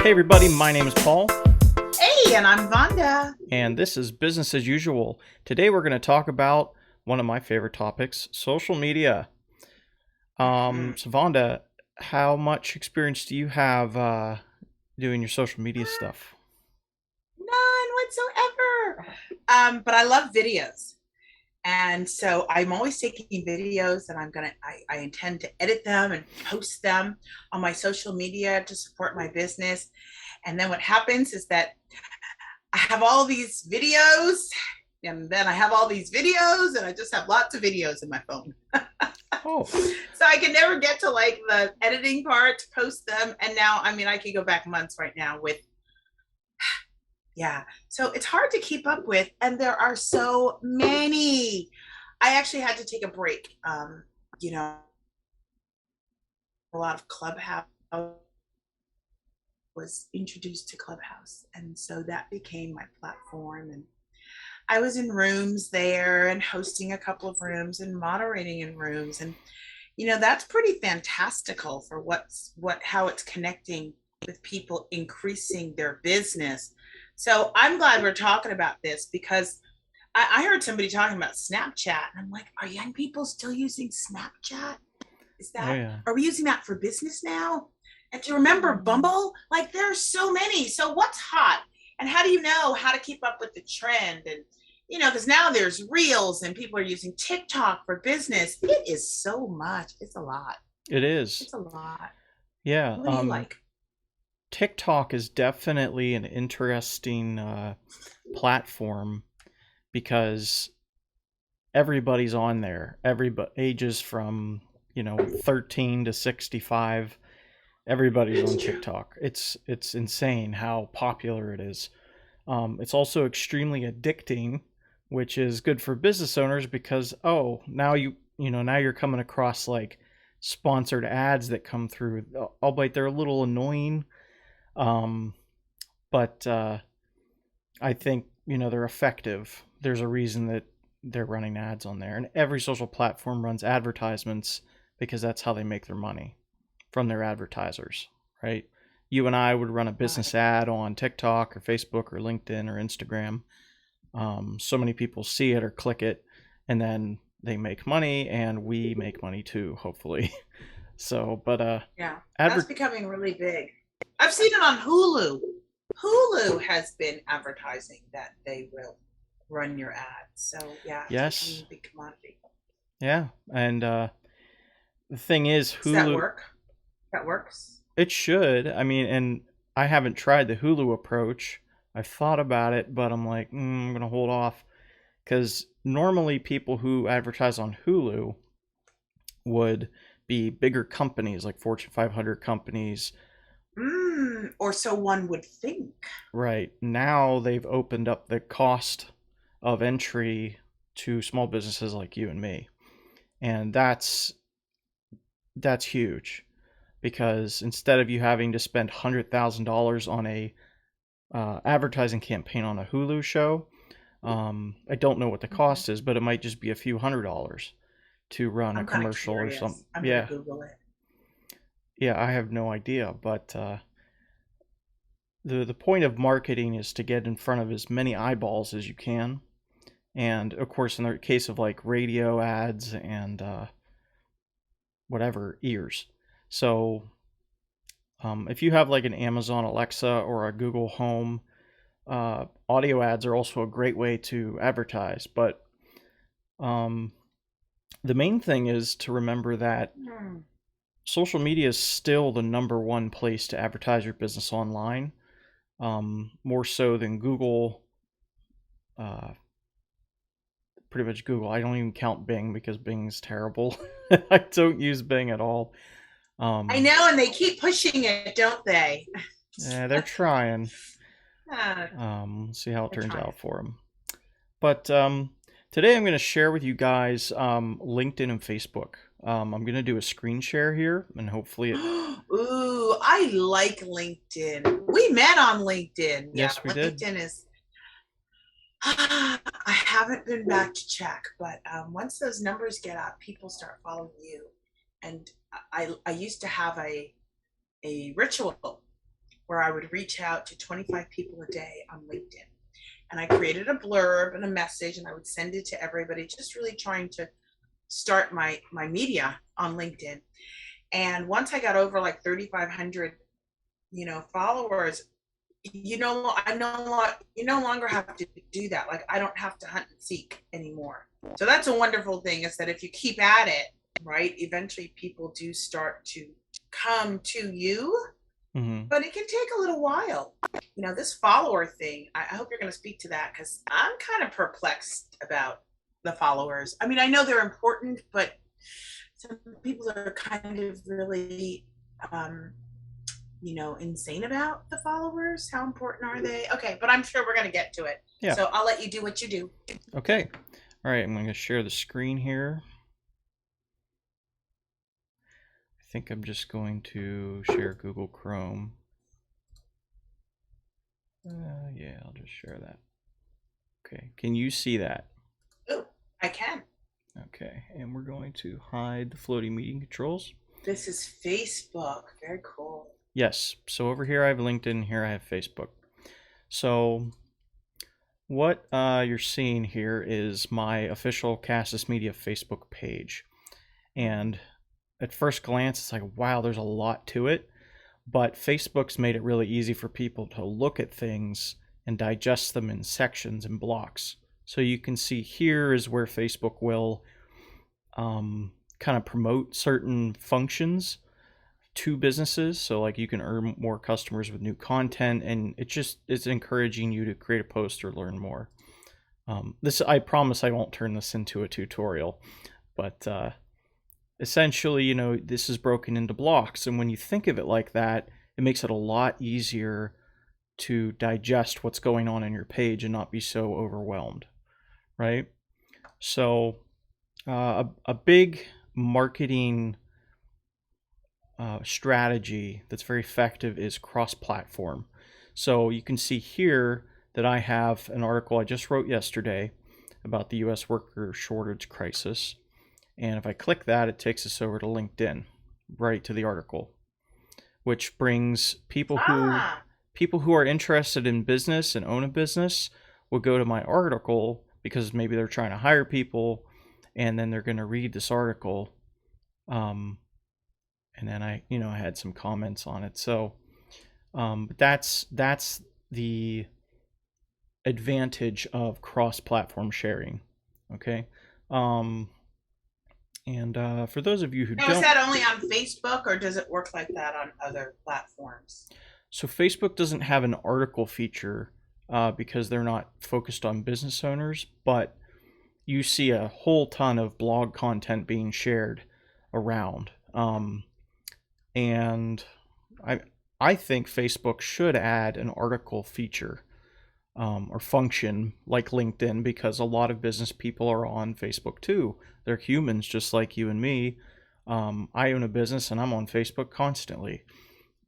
Hey everybody, my name is Paul, Hey, and I'm Vonda. and this is Business as Usual. Today we're going to talk about one of my favorite topics, social media. Mhm. So Vonda, how much experience do you have doing your social media stuff? None whatsoever. But I love videos. And so I'm always taking videos and I intend to edit them and post them on my social media to support my business. And then what happens is that I have all these videos and then I have all these videos and I just have lots of videos in my phone. Oh, So I can never get to like the editing part to post them. And now, I mean, I could go back months right now with yeah. So it's hard to keep up with, and there are so many. I actually had to take a break. You know, a lot of Clubhouse was introduced to Clubhouse, and so that became my platform. And I was in rooms there and hosting a couple of rooms and moderating in rooms, and that's pretty fantastical for how it's connecting with people, increasing their business. So I'm glad we're talking about this because I heard somebody talking about Snapchat, and I'm like, are young people still using Snapchat? Is oh that yeah. Are we using that for business now? And do you remember Bumble? Like there's so many. So what's hot? And how do you know how to keep up with the trend? And because now there's reels and people are using TikTok for business. It is so much. It's a lot. It is. It's a lot. Yeah. What do you like? TikTok is definitely an interesting platform because everybody's on there. Everybody ages from 13 to 65. Everybody's It's on true. TikTok. It's insane how popular it is. It's also extremely addicting, which is good for business owners because now now you're coming across like sponsored ads that come through. Albeit they're a little annoying, um, but I think they're effective. There's a reason that they're running ads on there, and every social platform runs advertisements because that's how they make their money from their advertisers, right? You and I would run a business Right. ad on TikTok or Facebook or LinkedIn or Instagram. So many people see it or click it, and then they make money, and we make money too, hopefully. So, but Yeah. That's advert, becoming really big. I've seen it on Hulu. Hulu has been advertising that they will run your ads. So yeah, it's becoming yes, a big commodity. yeah, and the thing is, Does that Hulu, work? That works. it should. I mean, and I haven't tried the Hulu approach. I've thought about it, but I'm like, I'm gonna hold off because normally people who advertise on Hulu would be bigger companies like Fortune 500 companies. Or so one would think. Right now, they've opened up the cost of entry to small businesses like you and me, and that's huge because instead of you having to spend $100,000 on a advertising campaign on a Hulu show, I don't know what the Mhm. cost is, but it might just be a few $100s to run a I'm kind of commercial or curious. something. I'm going to Yeah, Google it. yeah, I have no idea, but the point of marketing is to get in front of as many eyeballs as you can, and of course, in the case of like radio ads and whatever, ears. So if you have like an Amazon Alexa or a Google Home, audio ads are also a great way to advertise. But um, the main thing is to remember that Hmm. social media is still the number one place to advertise your business online, more so than Google. Uh, Pretty much Google. I don't even count Bing because Bing's terrible. I don't use Bing at all. I Um, know, and they keep pushing it, don't they? they're trying. Ah, See how it they're turns trying. out for them. But today I'm going to share with you guys LinkedIn and Facebook. I'm going to do a screen share here, and hopefully it. Ooh, I like LinkedIn. We met on LinkedIn. Yeah, Yes, we did. LinkedIn is. I haven't been back to check, but once those numbers get up, people start following you. And I used to have a ritual where I would reach out to 25 people a day on LinkedIn. And I created a blurb and a message, and I would send it to everybody, just really trying to start my media on LinkedIn. And once I got over like 3,500, followers, you no longer have to do that. Like I don't have to hunt and seek anymore. So that's a wonderful thing, is that if you keep at it, right, eventually people do start to come to you, Hmm. but it can take a little while. This follower thing, I hope you're going to speak to that, because I'm kind of perplexed about the followers. I mean, I know they're important, but some people are kind of really, um, insane about the followers. How important are they? Okay, but I'm sure we're going to get to it. Yeah. So I'll let you do what you do. Okay. All right. I'm going to share the screen here. I think I'm just going to share Google Chrome. Yeah, I'll just share that. Okay. Can you see that? Oh, I can. Okay. And we're going to hide the floating meeting controls. This is Facebook. Very cool. Yes. So over here I have LinkedIn. Here I have Facebook. So what you're seeing here is my official Cassis Media Facebook page. And at first glance, it's like, wow, there's a lot to it. But Facebook's made it really easy for people to look at things and digest them in sections and blocks. So you can see here is where Facebook will kind of promote certain functions to businesses. So like you can earn more customers with new content, and it's encouraging you to create a post or learn more. This, I promise I won't turn this into a tutorial, but essentially, this is broken into blocks. And when you think of it like that, it makes it a lot easier to digest what's going on in your page and not be so overwhelmed, right? So a big marketing strategy that's very effective is cross-platform. So you can see here that I have an article I just wrote yesterday about the U.S. worker shortage crisis. And if I click that, it takes us over to LinkedIn, right to the article, which brings people who are interested in business and own a business will go to my article because maybe they're trying to hire people, and then they're going to read this article. And then I had some comments on it. So that's the advantage of cross-platform sharing. Okay. And for those of you who Now, don't, is that only on Facebook, or does it work like that on other platforms? so Facebook doesn't have an article feature because they're not focused on business owners, but you see a whole ton of blog content being shared around. And I think Facebook should add an article feature or function like LinkedIn, because a lot of business people are on Facebook too. They're humans just like you and me. I own a business and I'm on Facebook constantly,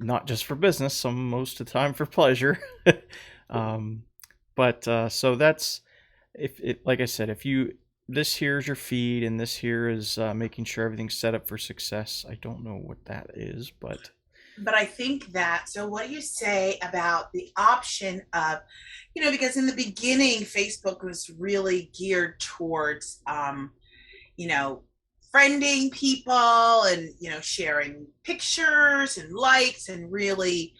not just for business, some most of the time for pleasure. But so that's, if it, like I said, if you, this here is your feed and this here is making sure everything's set up for success. I don't know what that is, but I think that, so what do you say about the option of, because in the beginning, Facebook was really geared towards, friending people and, sharing pictures and likes and really,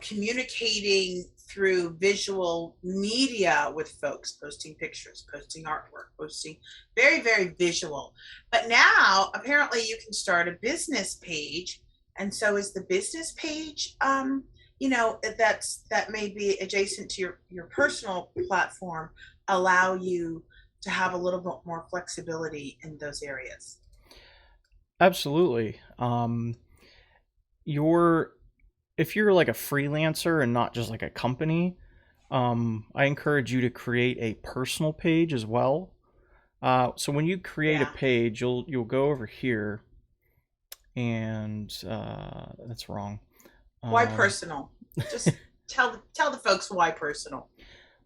communicating through visual media with folks, posting pictures, posting artwork, posting very, very visual. But now apparently you can start a business page. And so is the business page, that may be adjacent to your personal platform, allow you to have a little bit more flexibility in those areas? absolutely. Your If you're like a freelancer and not just like a company, I encourage you to create a personal page as well. So when you create a Yeah. page, you'll go over here, and that's wrong. Why Um, personal? Just tell the folks why personal.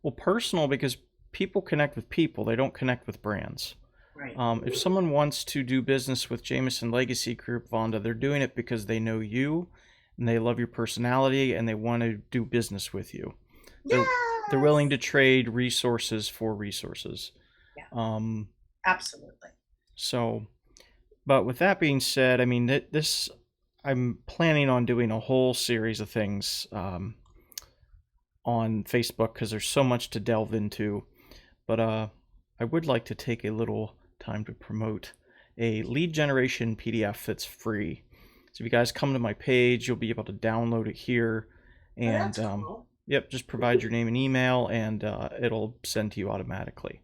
well, personal because people connect with people; they don't connect with brands. Right. If someone wants to do business with Jameson Legacy Group, Vonda, they're doing it because they know you and they love your personality and they want to do business with you. They're they're willing Yes. to trade resources for resources. Yeah, Um, absolutely. so, but with that being said, I mean, this I'm planning on doing a whole series of things on Facebook because there's so much to delve into. But I would like to take a little time to promote a lead generation PDF that's free. So if you guys come to my page, you'll be able to download it here, Oh, and that's cool. yep, just provide your name and email, and it'll send to you automatically.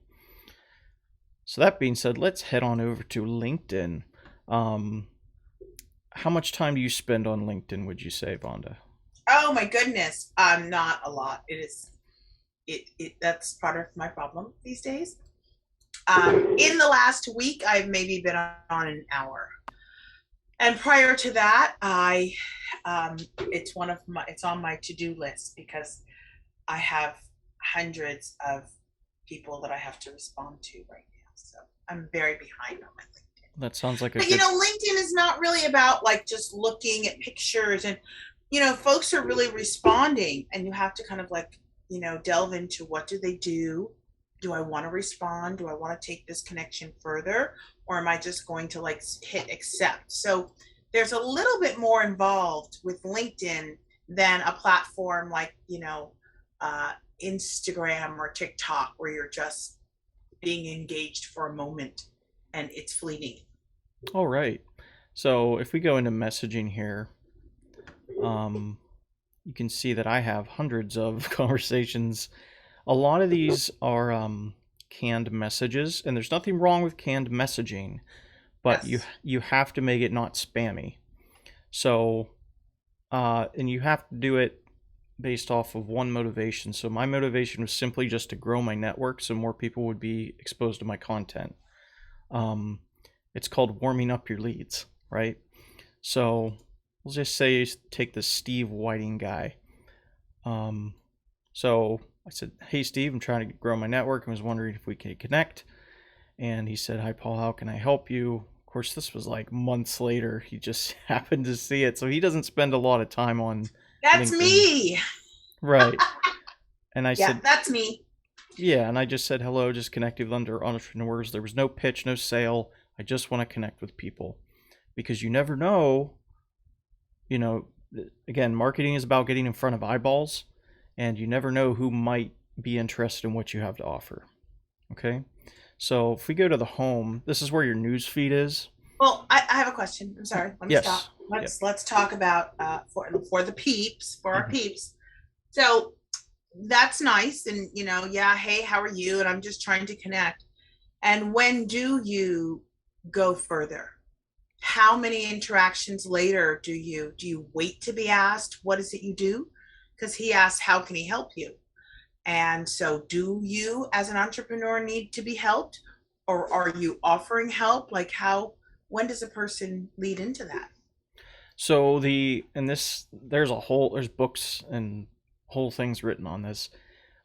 So that being said, let's head on over to LinkedIn. Um, how much time do you spend on LinkedIn, would you say, Vonda? Oh my goodness. Not a lot. It is it that's part of my problem these days. In the last week, I've maybe been on an hour. And prior to that, it's on my to-do list because I have hundreds of people that I have to respond to right now. So I'm very behind on my LinkedIn. That sounds like a But good. LinkedIn is not really about like just looking at pictures and folks are really responding and you have to kind of like, delve into what do they do? Do I want to respond? Do I want to take this connection further? Or am I just going to like hit accept? So there's a little bit more involved with LinkedIn than a platform like, Instagram or TikTok where you're just being engaged for a moment and it's fleeting. All right. So if we go into messaging here, um, you can see that I have hundreds of conversations. A lot of these are canned messages, and there's nothing wrong with canned messaging, but you Yes. you have to make it not spammy. So, and you have to do it based off of one motivation. So my motivation was simply just to grow my network, so more people would be exposed to my content. Um, it's called warming up your leads, right? So we'll just say take the Steve Whiting guy. Um, so I said, "Hey Steve, I'm trying to grow my network. I was wondering if we could connect." And he said, "Hi Paul, how can I help you?" Of course, this was like months later. He just happened to see it, so he doesn't spend a lot of time on That's LinkedIn. me. Right. And I Yeah, said, that's me. "Yeah." And I just said, "Hello, just connected with under entrepreneurs." There was no pitch, no sale. I just want to connect with people because you never know. You know, again, marketing is about getting in front of eyeballs, and you never know who might be interested in what you have to offer. Okay. So if we go to the home, this is where your news feed is. Well, I have a question. I'm sorry. Let me stop. Yes. Yep. Let's talk about for the peeps, for our Mm-hmm. peeps. So that's nice, and yeah. Hey, how are you? And I'm just trying to connect. And when do you go further? How many interactions later do you wait to be asked? What is it you do? Because he asked, how can he help you? And so, do you, as an entrepreneur, need to be helped? Or are you offering help? Like, when does a person lead into that? So there's books and whole things written on this.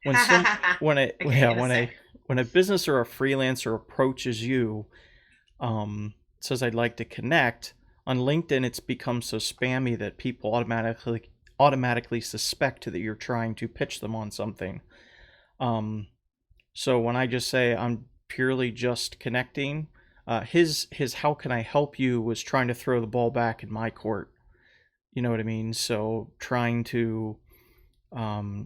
When some Okay, in a sec. when a business or a freelancer approaches you, says I'd like to connect on LinkedIn, it's become so spammy that people automatically suspect that you're trying to pitch them on something. Um, so when I just say I'm purely just connecting, his how can I help you was trying to throw the ball back in my court. You know what I mean? So trying to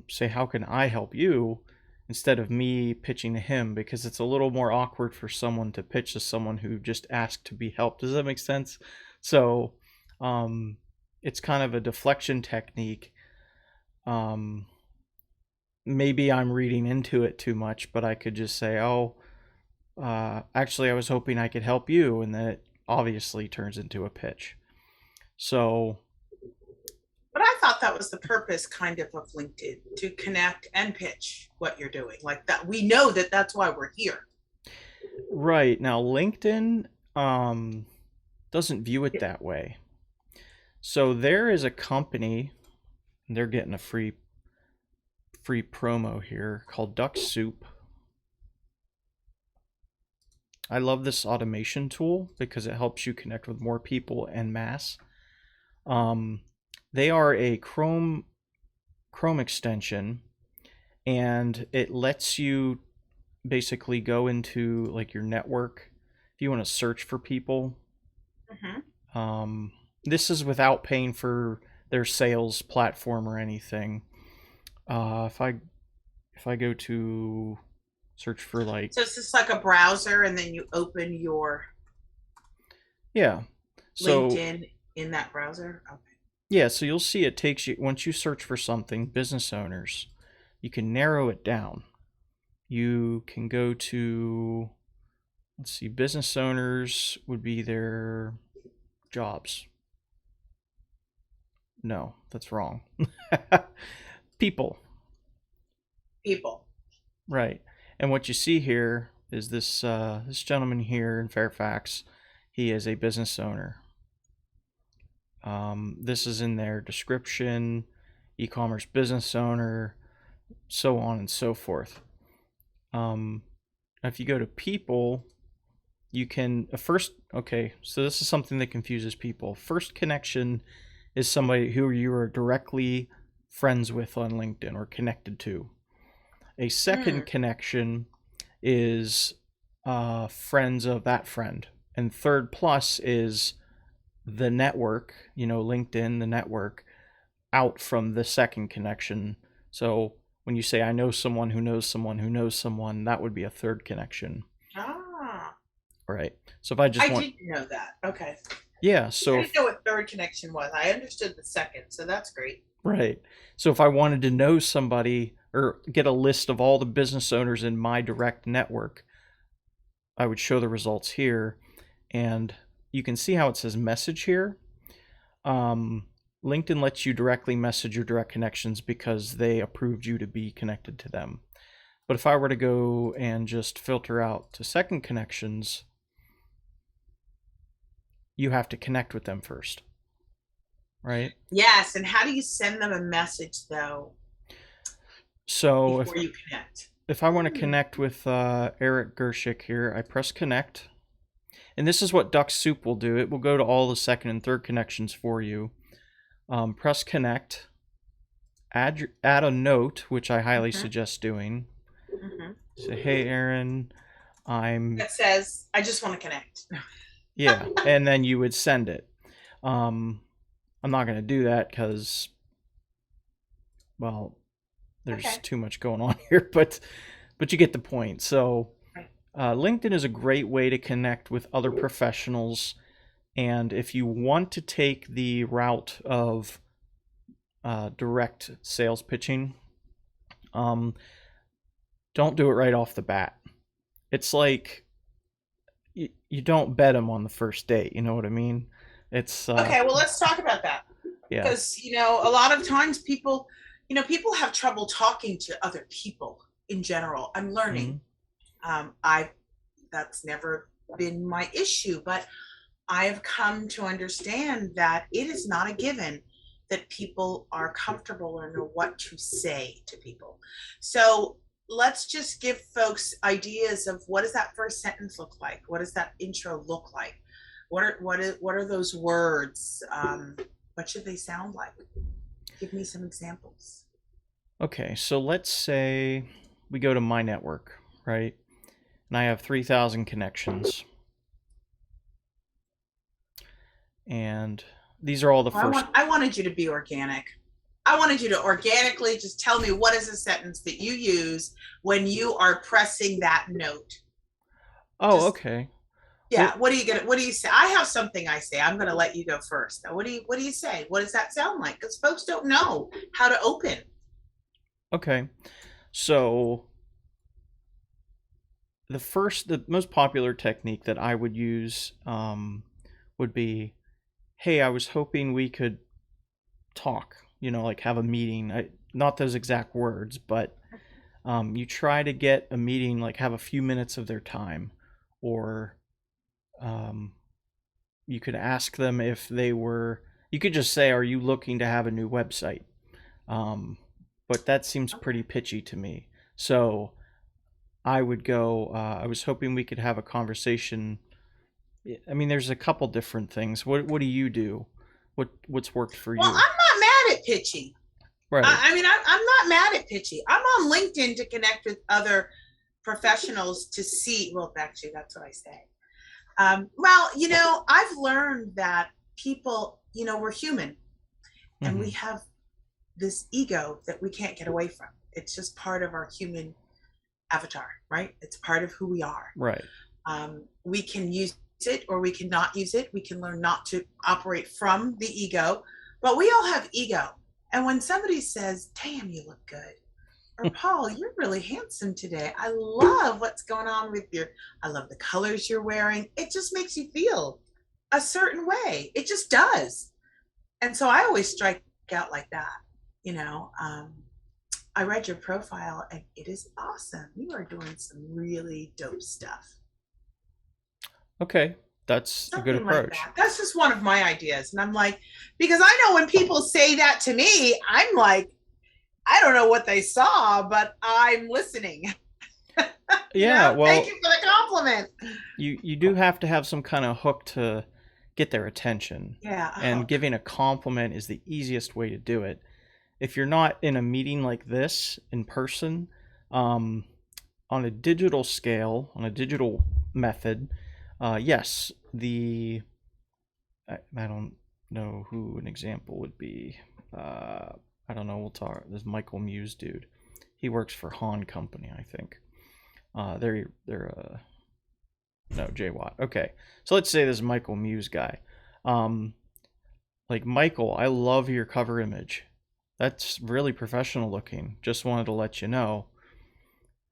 say how can I help you instead of me pitching to him because it's a little more awkward for someone to pitch to someone who just asked to be helped. Does that make sense? So um, it's kind of a deflection technique. Um, Maybe I'm reading into it too much, but I could just say, "Oh, actually, I was hoping I could help you," and then it obviously turns into a pitch. So, But I thought that was the purpose, kind of LinkedIn, to connect and pitch what you're doing. Like that, we know that that's why we're here. right now, LinkedIn doesn't view it that way. So there is a company, and they're getting a free promo here called Duck Soup. I love this automation tool because it helps you connect with more people en masse. Um, They are a Chrome extension, and it lets you basically go into like your network if you want to search for people. Hmm. Um, this is without paying for their sales platform or anything. If I go to search for So like, it's just like a browser, and then you open your yeah, so LinkedIn in that browser. Okay. yeah, so you'll see it takes you, once you search for something, business owners, you can narrow it down. You can go to, let's see, business owners would be their jobs. No, that's wrong. People, People. right. And what you see here is this gentleman here in Fairfax. He is a business owner. This is in their description, e-commerce business owner, so on and so forth. Um, if you go to people, you can first. Okay, so this is something that confuses people. First connection is somebody who you are directly friends with on LinkedIn or connected to. A Hmm. second connection is friends of that friend. And third plus is the network, LinkedIn, the network, out from the second connection. So when you say, I know someone who knows someone who knows someone, that would be a third connection. Ah, Right. So if I just I want, didn't know that. Okay. yeah, I so didn't if, know what third connection was. I understood the second, so that's great. right. So if I wanted to know somebody or get a list of all the business owners in my direct network, I would show the results here. And you can see how it says message here. Um, LinkedIn lets you directly message your direct connections because they approved you to be connected to them. But if I were to go and just filter out to second connections, you have to connect with them first, right? Yes, and how do you send them a message though So if before you connect? if I want to Hmm. connect with Eric Gershik here, I press connect. And this is what Duck Soup will do. It will go to all the second and third connections for you. Press connect, add a note, which I highly Hmm. suggest doing. Hmm. Say, hey, Aaron, I'm, That says, "I just want to connect." yeah. And then you would send it. Um, I'm not going to do that because, well, there's Okay. too much going on here, but you get the point. So, Right. LinkedIn is a great way to connect with other professionals. And if you want to take the route of direct sales pitching, um, don't do it right off the bat. It's like you don't bet them on the first date. You know what I mean? It's Okay, well, let's talk about that yeah. because a lot of times people have trouble talking to other people in general. I'm learning. Mhm. I That's never been my issue, but I have come to understand that it is not a given that people are comfortable or know what to say to people. So let's just give folks ideas of what does that first sentence look like? What does that intro look like? What are those words? What should they sound like? Give me some examples. Okay, so let's say we go to my network, right? And I have 3,000 connections, and these are all the Well, first. I wanted you to be organic. I wanted you to organically just tell me what is a sentence that you use when you are pressing that note. Oh, Just okay. yeah. Well, What do you say? I have something I say. I'm gonna let you go first. Now, what do you say? What does that sound like? Because folks don't know how to open. okay. So the most popular technique that I would use would be, "Hey, I was hoping we could talk. Like have a meeting. Not those exact words, but you try to get a meeting, like have a few minutes of their time, or um, you could ask them if they were. You could just say, "Are you looking to have a new website?" Um, but that seems pretty pitchy to me. So I would go. I was hoping we could have a conversation. I mean, there's a couple different things. What do you do? What's worked for Well, you? at pitchy. Right. I'm not mad at pitchy. I'm on LinkedIn to connect with other professionals to see. Well, actually, that's what I say. Well, I've learned that people, we're human and we Hmm. have this ego that we can't get away from. It's just part of our human avatar, right? It's part of who we are. Right. We can use it or we can not use it. We can learn not to operate from the ego, but we all have ego. And when somebody says, damn, you look good, or Paul, you're really handsome today. I love what's going on with I love the colors you're wearing. It just makes you feel a certain way. It just does. And so I always strike out like that. You know, I read your profile and it is awesome. You are doing some really dope stuff. Okay. That's a good Something like approach. that. That's just one of my ideas. And I'm like, because I know when people say that to me, I'm like, I don't know what they saw, but I'm listening. Yeah, Thank well, you for the compliment. you do have to have some kind of hook to get their attention. Yeah, a And hook. giving a compliment is the easiest way to do it. If you're not in a meeting like this in person, um, on a digital scale, on a digital method, yes, I don't know who an example would be. Uh, I don't know. We'll talk. This Michael Muse dude. He works for Han Company, I think. They're no J Watt. Okay, so let's say this Michael Muse guy. Um, like Michael, I love your cover image. That's really professional looking. Just wanted to let you know.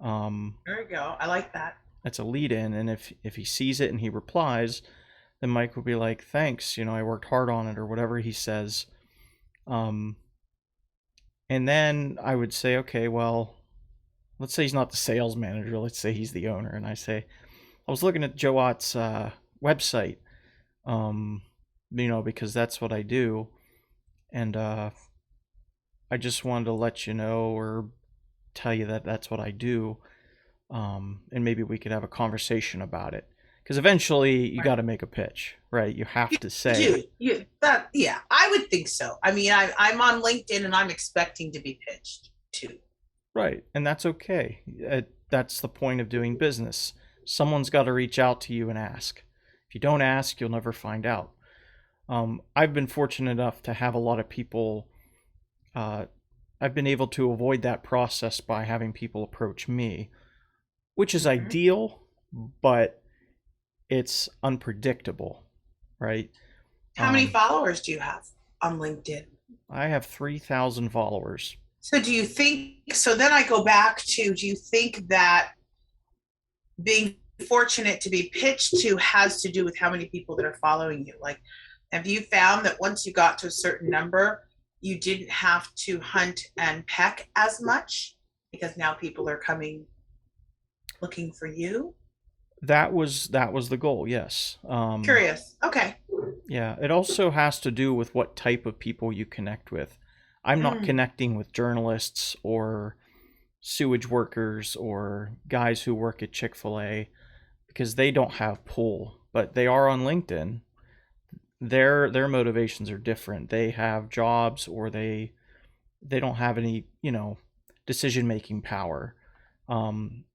Um, There you go. I like that. that's a lead in, and if he sees it and he replies, then Mike will be like, "Thanks, I worked hard on it," or whatever he says. Um, and then I would say, okay, well, let's say he's not the sales manager. Let's say he's the owner, and I say, I was looking at Joe Ott's website, um, because that's what I do, and I just wanted to let you know or tell you that that's what I do, and maybe we could have a conversation about it. Because eventually you got Right. to make a pitch, right? You have to You say, do. Yeah, I would think so. I'm on LinkedIn and I'm expecting to be pitched too. right, and that's okay. That's the point of doing business. Someone's got to reach out to you and ask. If you don't ask, you'll never find out. I've been fortunate enough to have a lot of people. Uh, I've been able to avoid that process by having people approach me, which is Mm-hmm. ideal, but it's unpredictable, right? How many Um, followers do you have on LinkedIn? I have 3,000 followers. So do you think, so then I go back to, do you think that being fortunate to be pitched to has to do with how many people that are following you? Like, have you found that once you got to a certain number, you didn't have to hunt and peck as much because now people are coming looking for you? That was the goal, yes. Curious. Okay. Yeah, it also has to do with what type of people you connect with. I'm not Mm. connecting with journalists or sewage workers or guys who work at Chick-fil-A because they don't have pull, but they are on LinkedIn. Their motivations are different. They have jobs or they don't have any, decision making power.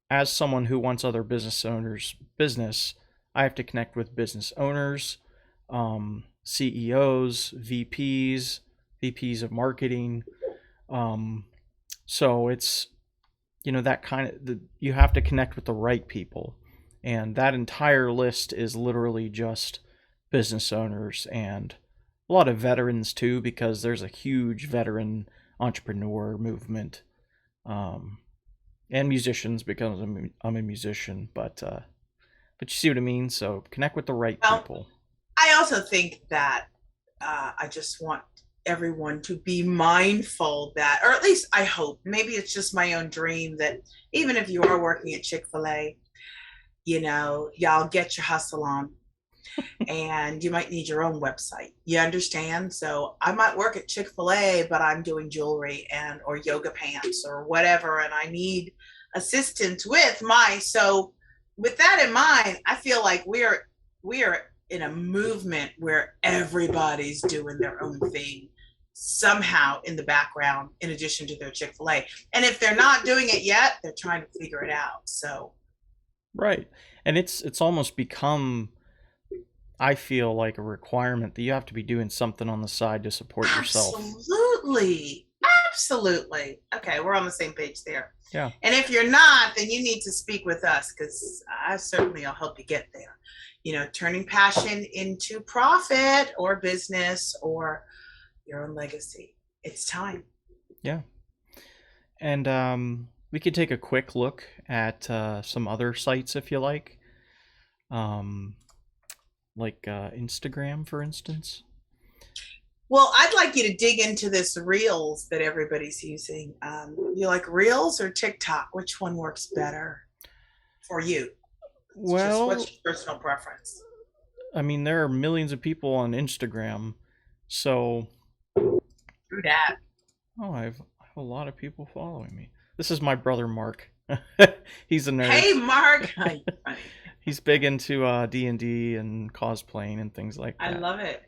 As someone who wants other business owners business, I have to connect with business owners, CEOs, VPs of marketing. Um, so it's that kind of you have to connect with the right people, and that entire list is literally just business owners and a lot of veterans too, because there's a huge veteran entrepreneur movement, um, and musicians because I'm a musician, but you see what I mean. So connect with the right Well, people. I also think that I just want everyone to be mindful that, or at least I hope, maybe it's just my own dream that even if you are working at Chick fil A, y'all get your hustle on and you might need your own website. You understand? So I might work at Chick fil A, but I'm doing jewelry and or yoga pants or whatever, and I need assistance with so with that in mind, I feel like we are in a movement where everybody's doing their own thing somehow in the background in addition to their Chick-fil-A. And if they're not doing it yet, they're trying to figure it out. So Right. And it's almost become, I feel like, a requirement that you have to be doing something on the side to support yourself. absolutely. Absolutely. Okay, we're on the same page there. Yeah. And if you're not, then you need to speak with us because I certainly will help you get there. Turning passion into profit or business or your own legacy. It's time. Yeah. And we could take a quick look at some other sites if you um, like Instagram, for instance. Well, I'd like you to dig into this Reels that everybody's using. You like Reels or TikTok? Which one works better for you? It's just Well, what's your personal preference? I mean, there are millions of people on Instagram, so Through that. I have a lot of people following me. This is my brother Mark. He's a nerd. Hey, Mark. He's big into D&D and cosplaying and things like I that. love it.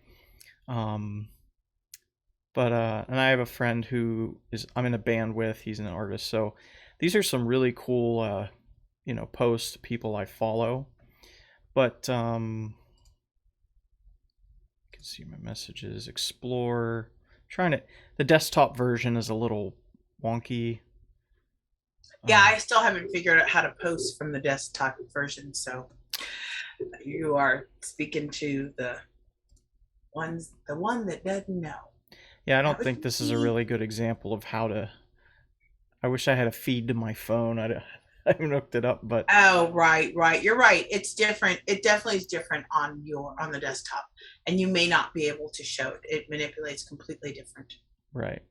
Um, but and I have a friend who is I'm in a band with. He's an artist, so these are some really cool posts people I follow. But you can see my messages. Explore. Trying to. The desktop version is a little wonky. Yeah, I still haven't figured out how to post from the desktop version. So you are speaking to the one that doesn't know. Yeah, I That don't would think this is a be really good example of how to. I wish I had a feed to my phone. I haven't hooked it up, but Oh, right, right. You're right. It's different. It definitely is different on the desktop, and you may not be able to show it. It manipulates completely different. right.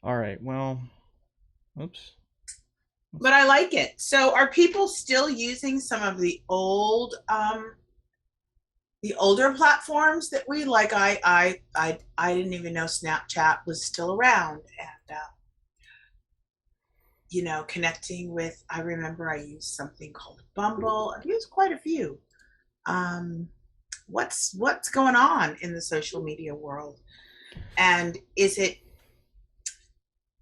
All right. Well, oops. But I like it. So, are people still using some of the older platforms that we like? I didn't even know Snapchat was still around, and connecting with. I remember I used something called Bumble. I've used quite a few. Um, what's going on in the social media world, and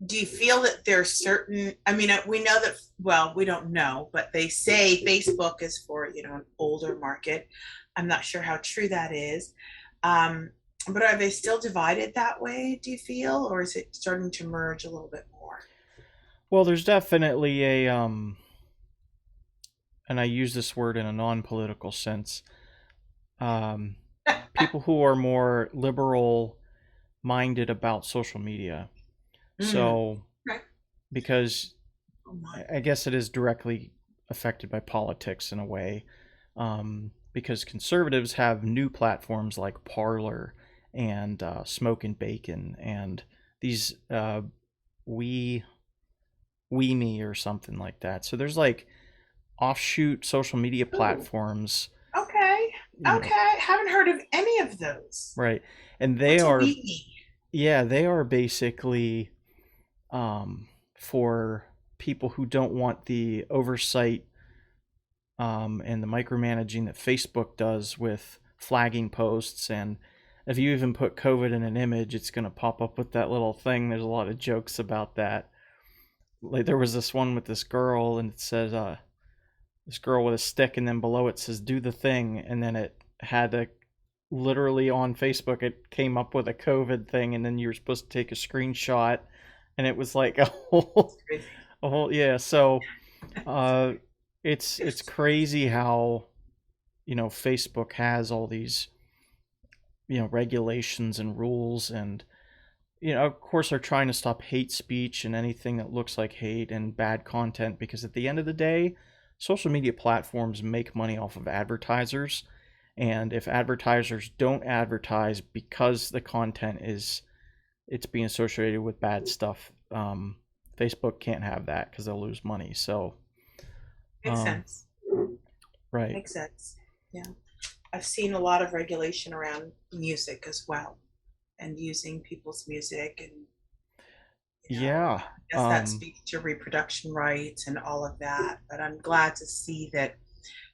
do you feel that there's certain, I mean, we know that, well, we don't know, but they say Facebook is for an older market. I'm not sure how true that is. um, but are they still divided that way, do you feel, or is it starting to merge a little bit more? Well, there's definitely and I use this word in a non-political sense. Um, People who are more liberal minded about social media. Mm, So, right. because Oh my. I guess it is directly affected by politics in a way, because conservatives have new platforms like Parlor and Smoke and Bacon and these We We Me or something like that. So there's like offshoot social media Ooh, platforms, okay. you know, Okay, haven't heard of any of those. right? And they What's a are, weenie? yeah, they are basically um, for people who don't want the oversight and the micromanaging that Facebook does with flagging posts. And if you even put COVID in an image, it's going to pop up with that little thing. There's a lot of jokes about that. Like there was this one with this girl, and it says, this girl with a stick, and then below it says, do the thing. And then it had a literally on Facebook, it came up with a COVID thing, and then you were supposed to take a screenshot, and it was like a It's whole, crazy. yeah. So, uh, it's There's crazy how Facebook has all these regulations and rules, and of course they're trying to stop hate speech and anything that looks like hate and bad content, because at the end of the day, social media platforms make money off of advertisers, and if advertisers don't advertise because the content is it's being associated with bad stuff, Facebook can't have that because they'll lose money. So Makes um, sense. right. Makes sense. Yeah. I've seen a lot of regulation around music as well, and using people's music, and Yeah. I guess that speaks to reproduction rights and all of that. But I'm glad to see that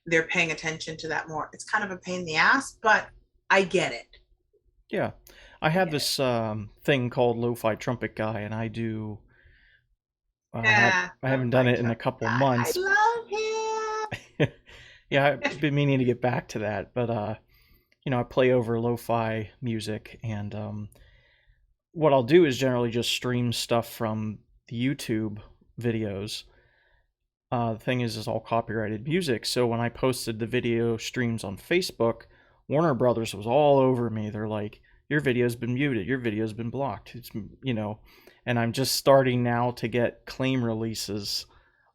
they're paying attention to that more. It's kind of a pain in the ass, but I get it. Yeah. I I have get it. this thing called Lo-Fi Trumpet Guy, and I do. Yeah, I love haven't done my it in a truck couple guy. I months. love Yeah, I've him. been meaning to get back to that, but I play over lo-fi music, and what I'll do is generally just stream stuff from the YouTube videos. The thing is all copyrighted music, so when I posted the video streams on Facebook, Warner Brothers was all over me. They're like, "Your video's been muted. Your video's been blocked." You know, and I'm just starting now to get claim releases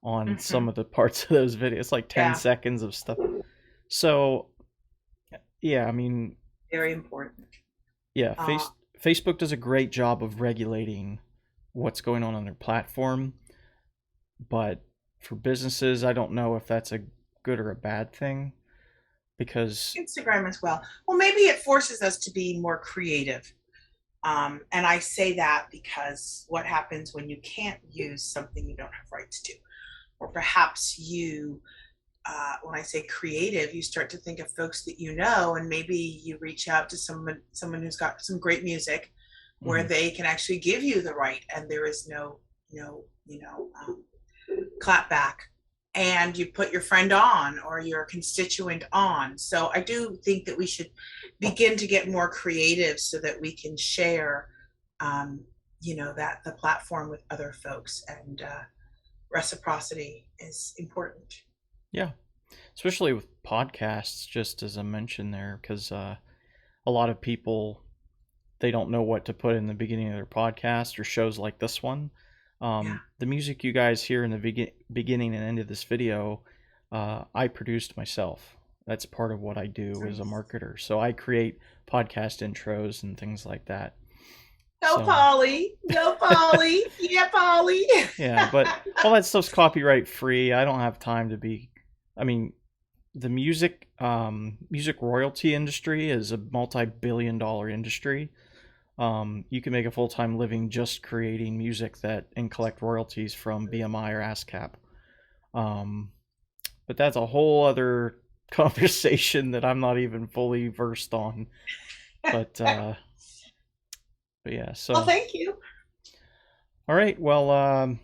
on some Hmm. of the parts of those videos. It's like 10 Yeah, seconds of stuff. So yeah, I mean, very important. yeah, Uh, Facebook does a great job of regulating what's going on their platform, but for businesses, I don't know if that's a good or a bad thing because Instagram as well. Well, maybe it forces us to be more creative. And I say that because what happens when you can't use something you don't have rights to? Or perhaps when I say creative, you start to think of folks that you know, and maybe you reach out to someone who's got some great music where mhm, they can actually give you the right, and there is no, clap back, and you put your friend on or your constituent on. So I do think that we should begin to get more creative so that we can share, um, that the platform with other folks, and reciprocity is important. yeah, especially with podcasts, just as I mentioned there, because a lot of people they don't know what to put in the beginning of their podcast or shows like this one. Yeah. The music you guys hear in the beginning and end of this video, I produced myself. That's part of what I do as a Nice. marketer. So I create podcast intros and things like that. Go So Polly, go Polly, yeah Polly. yeah, but all that stuff's copyright free. I don't have time to be. I mean, the music royalty industry is a multi-billion-dollar industry. You can make a full-time living just creating music that and collect royalties from BMI or ASCAP. Um, but that's a whole other conversation that I'm not even fully versed on. But yeah, Well, so thank you. all right. Well,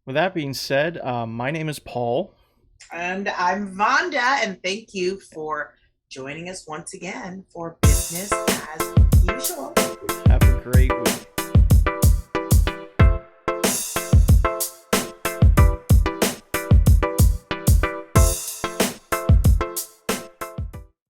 with that being said, my name is Paul. And I'm Vonda, and thank you for joining us once again for business as usual. Have a great week.